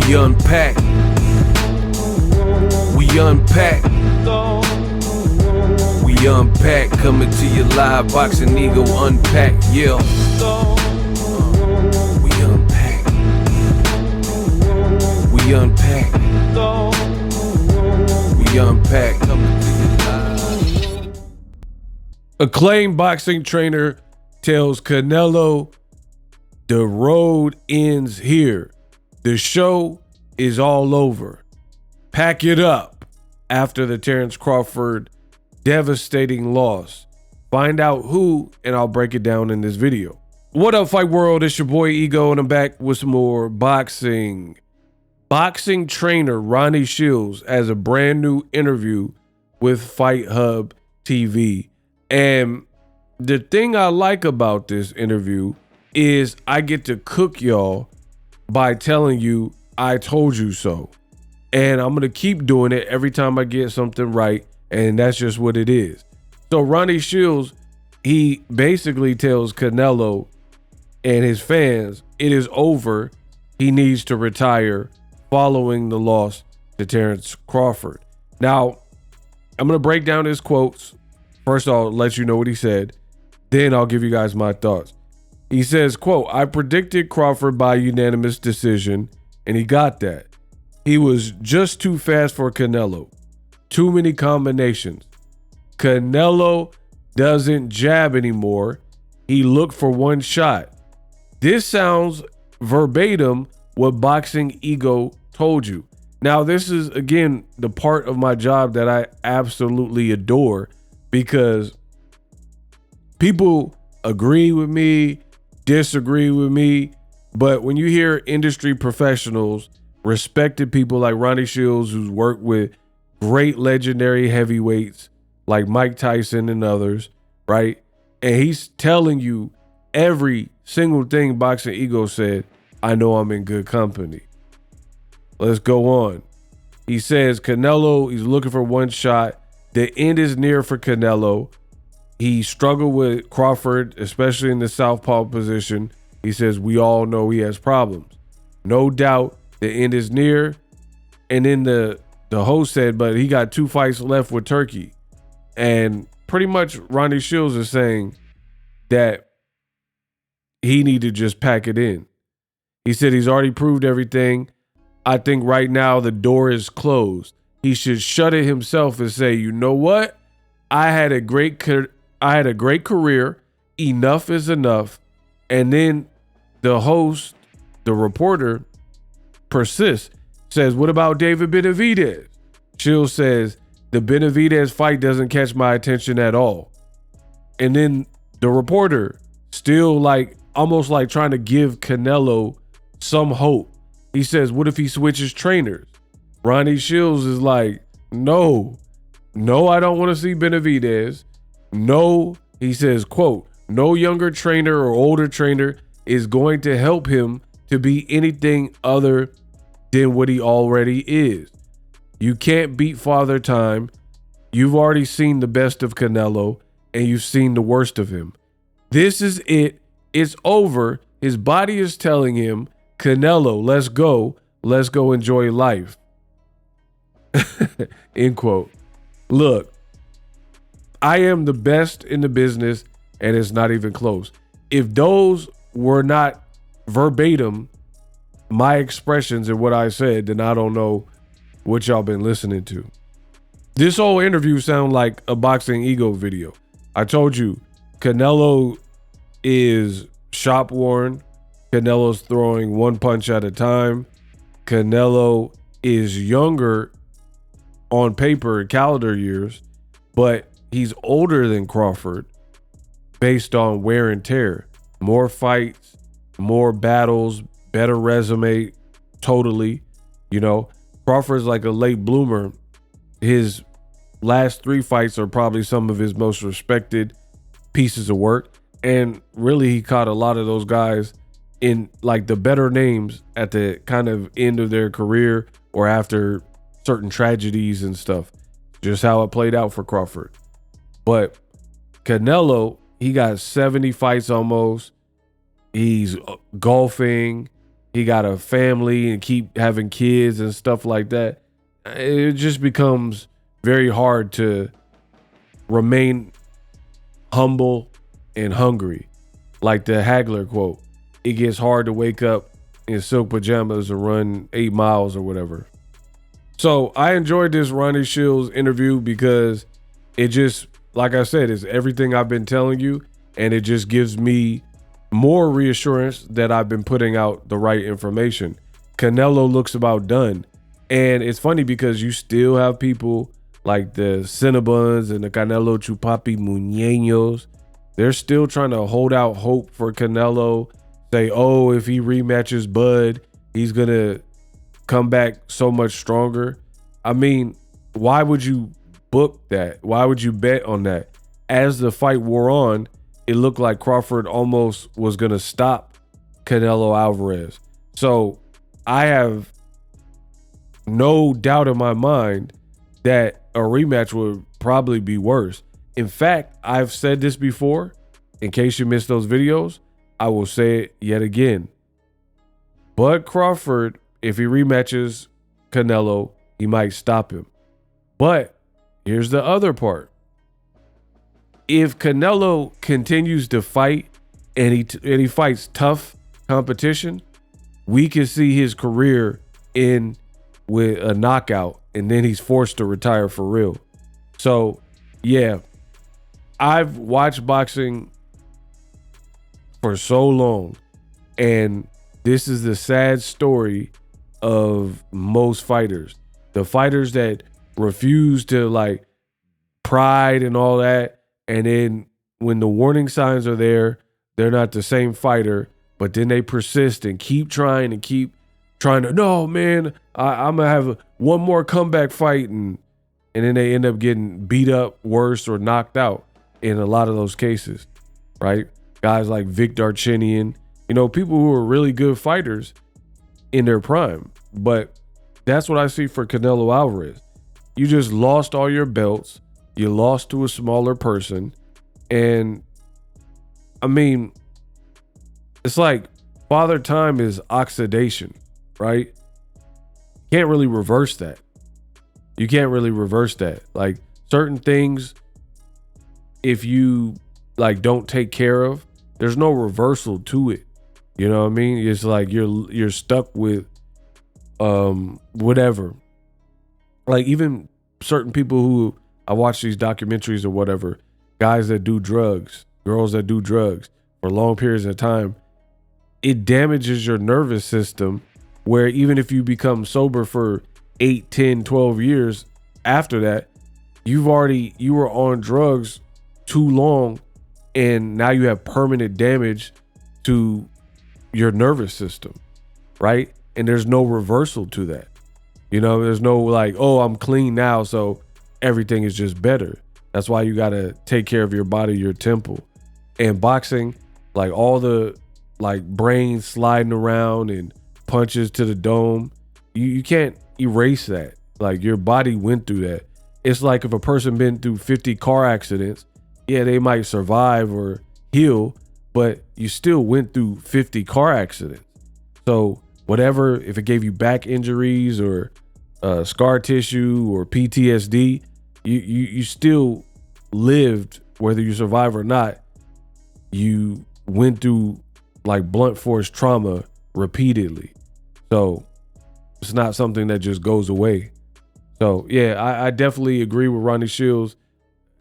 We unpack. We unpack. We unpack. Coming to you live. Boxing Ego unpack. Yeah. We unpack. We unpack. We unpack. Coming to you live. Acclaimed boxing trainer tells Canelo the road ends here. The show is all over. Pack it up after the Terence Crawford devastating loss. Find out who, and I'll break it down in this video. What up, Fight World? It's your boy Ego, and I'm back with some more boxing. Boxing trainer Ronnie SHields has a brand new interview with Fight Hub TV. And the thing I like about this interview is I get to cook y'all by telling you I told you so. And I'm going to keep doing it every time I get something right. And that's just what it is. So Ronnie SHields, he basically tells Canelo and his fans it is over. He needs to retire following the loss to Terence Crawford. Now, I'm going to break down his quotes. First, I'll let you know what he said. Then I'll give you guys my thoughts. He says, quote, "I predicted Crawford by unanimous decision, and he got that. He was just too fast for Canelo. Too many combinations. Canelo doesn't jab anymore. He looked for one shot." This sounds verbatim what Boxing Ego told you. Now, this is, again, the part of my job that I absolutely adore, because people agree with me, disagree with me, but when you hear industry professionals, respected people like Ronnie SHields, who's worked with great legendary heavyweights like Mike Tyson and others, right? And he's telling you every single thing Boxing Ego said, I know I'm in good company. Let's go on. He says Canelo, he's looking for one shot. The end is near for Canelo. He struggled with Crawford, especially in the southpaw position. He says we all know he has problems. No doubt the end is near. And then the host said, but he got 2 fights left with Turkey. And pretty much Ronnie SHields is saying that he need to just pack it in. He said he's already proved everything. I think right now the door is closed. He should shut it himself and say, you know what? I had a great career. Enough is enough. And then the host, the reporter, persists. Says, what about David Benavidez? SHields says, the Benavidez fight doesn't catch my attention at all. And then the reporter, still almost like trying to give Canelo some hope. He says, what if he switches trainers? Ronnie SHields is like, no, I don't want to see Benavidez. No, he says, quote, no younger trainer or older trainer is going to help him to be anything other than what he already is. You can't beat Father Time. You've already seen the best of Canelo, and you've seen the worst of him. This is it. It's over. His body is telling him, Canelo, let's go. Let's go enjoy life. End quote. Look, I am the best in the business, and it's not even close. If those were not verbatim my expressions and what I said, then I don't know what y'all been listening to. This whole interview sounds like a Boxing Ego video. I told you, Canelo is shop worn. Canelo's throwing one punch at a time. Canelo is younger on paper, calendar years, but he's older than Crawford based on wear and tear. More fights, more battles, better resume, totally. You know, Crawford's like a late bloomer. His last 3 fights are probably some of his most respected pieces of work. And really, he caught a lot of those guys in like the better names at the kind of end of their career or after certain tragedies and stuff. Just how it played out for Crawford. But Canelo, he got 70 fights almost. He's golfing. he got a family and keep having kids and stuff like that, it just becomes very hard to remain humble and hungry. Like the Hagler quote, it gets hard to wake up in silk pajamas and run 8 miles or whatever. So I enjoyed this Ronnie SHields interview because it just, like I said, it's everything I've been telling you, and it just gives me more reassurance that I've been putting out the right information. Canelo looks about done. And it's funny because you still have people like the Cinnabons and the Canelo Chupapi Muñeños. They're still trying to hold out hope for Canelo. Say, oh, if he rematches Bud, he's going to come back so much stronger. I mean, why would you book that? Why would you bet on that? As the fight wore on, it looked like Crawford almost was going to stop Canelo Alvarez. So I have no doubt in my mind that a rematch would probably be worse. In fact, I've said this before. In case you missed those videos, I will say it yet again. Bud Crawford, if he rematches Canelo, he might stop him. But here's the other part. If Canelo continues to fight and he fights tough competition, we can see his career end with a knockout, and then he's forced to retire for real. So, yeah, I've watched boxing for so long, and this is the sad story of most fighters. The fighters that refuse to like pride and all that, and then when the warning signs are there, they're not the same fighter, but then they persist and keep trying to, no, man, I'm going to have one more comeback fight, and then they end up getting beat up worse or knocked out in a lot of those cases, right? Guys like Vic Darchinyan, people who are really good fighters in their prime. But that's what I see for Canelo Alvarez. You just lost all your belts. You lost to a smaller person. And I mean, it's like father time is oxidation, right? Can't really reverse that. You can't really reverse that. Like certain things, if you like don't take care of, there's no reversal to it. You know what I mean? It's like you're stuck with whatever. Like even certain people who I watch these documentaries or whatever, guys that do drugs, girls that do drugs for long periods of time, it damages your nervous system where even if you become sober for 8, 10, 12 years after that, you were on drugs too long, and now you have permanent damage to your nervous system, right? And there's no reversal to that. There's no like, oh, I'm clean now, so everything is just better. That's why you got to take care of your body, your temple. And boxing, like all the like brains sliding around and punches to the dome, you can't erase that. Like your body went through that. It's like if a person been through 50 car accidents, yeah, they might survive or heal, but you still went through 50 car accidents. So whatever, if it gave you back injuries or scar tissue or PTSD, you still lived, whether you survive or not. You went through like blunt force trauma repeatedly. So it's not something that just goes away. So yeah, I definitely agree with Ronnie SHields.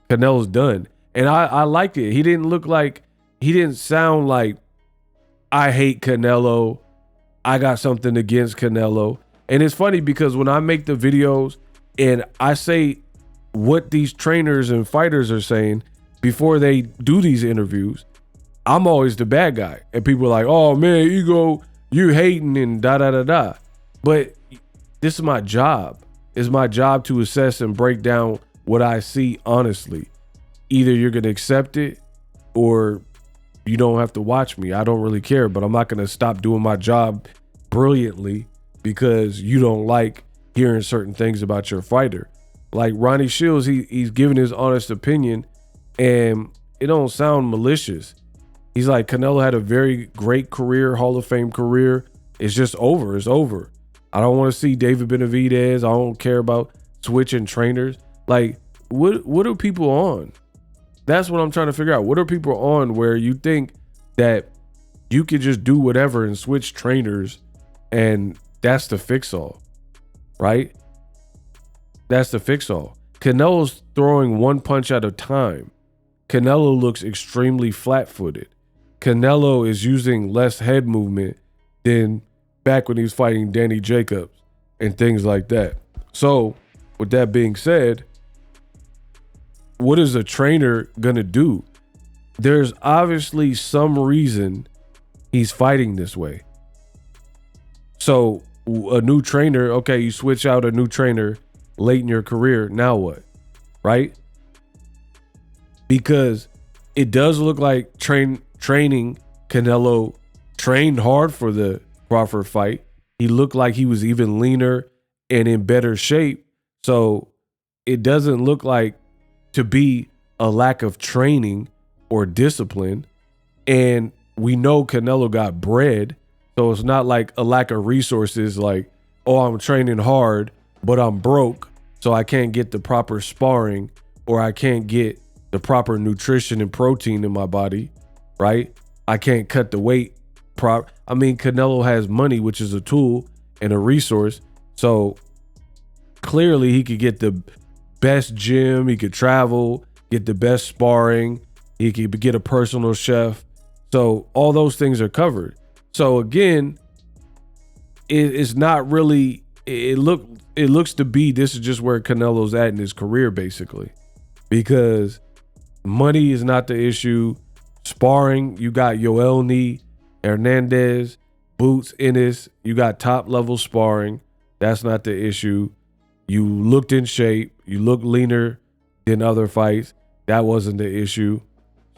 Canelo's done. And I liked it. He didn't sound like, I hate Canelo, I got something against Canelo. And it's funny because when I make the videos and I say what these trainers and fighters are saying before they do these interviews, I'm always the bad guy. And people are like, oh man, ego, you hating and da da da da. But this is my job. It's my job to assess and break down what I see honestly. Either you're going to accept it or you don't have to watch me. I don't really care, but I'm not going to stop doing my job brilliantly because you don't like hearing certain things about your fighter. Like Ronnie SHields, he's giving his honest opinion and it don't sound malicious. He's like, Canelo had a very great career, Hall of Fame career, It's just over. It's over. I don't want to see David Benavidez. I don't care about switching trainers. Like, what are people on? That's what I'm trying to figure out. What are people on where you think that you could just do whatever and switch trainers and that's the fix-all, right? That's the fix-all. Canelo's throwing one punch at a time. Canelo looks extremely flat-footed. Canelo is using less head movement than back when he was fighting Danny Jacobs and things like that. So, with that being said, what is a trainer gonna do? There's obviously some reason he's fighting this way. So a new trainer, okay, you switch out a new trainer late in your career, now what? Right? Because it does look like training Canelo trained hard for the Crawford fight. He looked like he was even leaner and in better shape. So it doesn't look like to be a lack of training or discipline. And we know Canelo got bread. So it's not like a lack of resources like, oh, I'm training hard, but I'm broke. So I can't get the proper sparring or I can't get the proper nutrition and protein in my body, right? I can't cut the weight. I mean, Canelo has money, which is a tool and a resource. So clearly he could get the best gym. He could travel, get the best sparring. He could get a personal chef. So all those things are covered. So again, it's not really, it looks to be, this is just where Canelo's at in his career, basically, because money is not the issue. Sparring, you got Yoelni, Hernandez, Boots, Ennis. You got top level sparring. That's not the issue. You looked in shape. You look leaner than other fights. That wasn't the issue.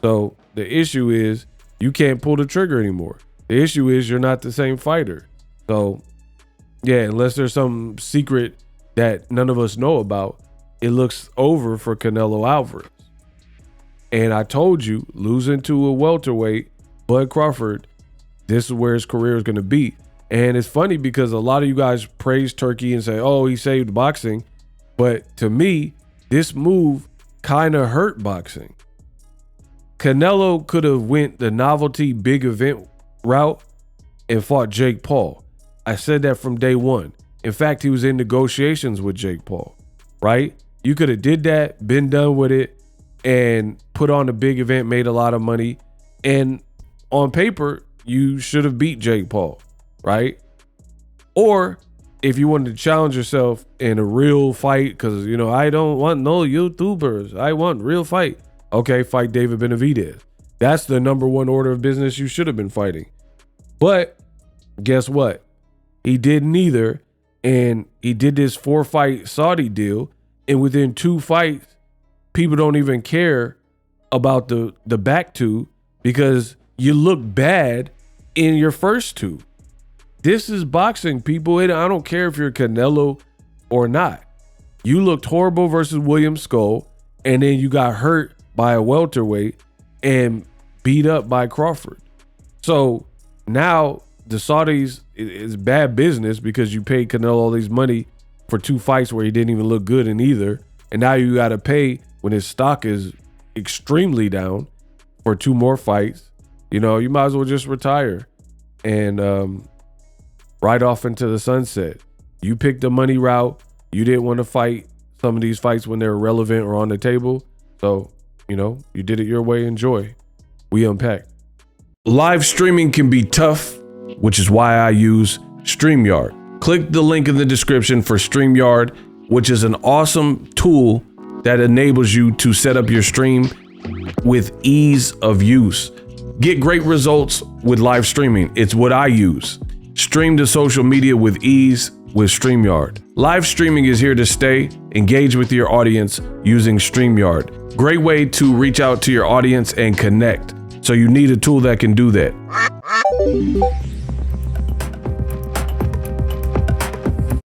So the issue is you can't pull the trigger anymore. The issue is you're not the same fighter. So yeah, unless there's some secret that none of us know about, it looks over for Canelo Alvarez. And I told you, losing to a welterweight, Bud Crawford, this is where his career is going to be. And it's funny because a lot of you guys praise Turkey and say, oh, he saved boxing. But to me, this move kind of hurt boxing. Canelo could have went the novelty big event route and fought Jake Paul. I said that from day one. In fact, he was in negotiations with Jake Paul, right? You could have did that, been done with it, and put on a big event, made a lot of money. And on paper, you should have beat Jake Paul, right? Or if you wanted to challenge yourself in a real fight, because, you know, I don't want no YouTubers. I want real fight. Okay, fight David Benavidez. That's the number one order of business you should have been fighting. But guess what? He did neither. And he did this 4-fight Saudi deal. And within 2 fights, people don't even care about the back 2 because you look bad in your first 2. This is boxing, people. I don't care if you're Canelo or not. You looked horrible versus William Skull, and then you got hurt by a welterweight and beat up by Crawford. So now the Saudis is bad business because you paid Canelo all these money for 2 fights where he didn't even look good in either. And now you got to pay when his stock is extremely down for 2 more fights. You know, you might as well just retire and ride off into the sunset. You picked the money route. You didn't want to fight some of these fights when they're relevant or on the table. So, you know, you did it your way. Enjoy. We unpack. Live streaming can be tough, which is why I use StreamYard. Click the link in the description for StreamYard, which is an awesome tool that enables you to set up your stream with ease of use. Get great results with live streaming. It's what I use. Stream to social media with ease with StreamYard. Live streaming is here to stay. Engage with your audience using StreamYard. Great way to reach out to your audience and connect. So you need a tool that can do that.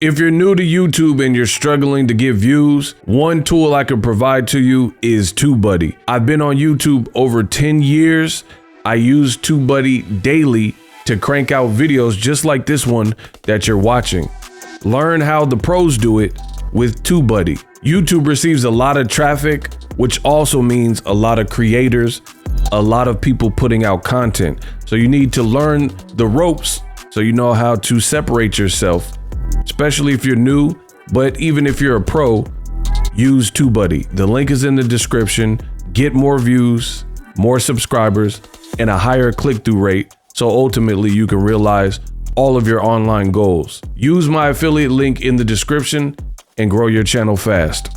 If you're new to YouTube and you're struggling to get views, one tool I can provide to you is TubeBuddy. I've been on YouTube over 10 years. I use TubeBuddy daily to crank out videos just like this one that you're watching. Learn how the pros do it with TubeBuddy. YouTube receives a lot of traffic, which also means a lot of creators, a lot of people putting out content. So you need to learn the ropes so you know how to separate yourself, especially if you're new, but even if you're a pro, use TubeBuddy. The link is in the description. Get more views, more subscribers, and a higher click-through rate, so ultimately you can realize all of your online goals. Use my affiliate link in the description and grow your channel fast.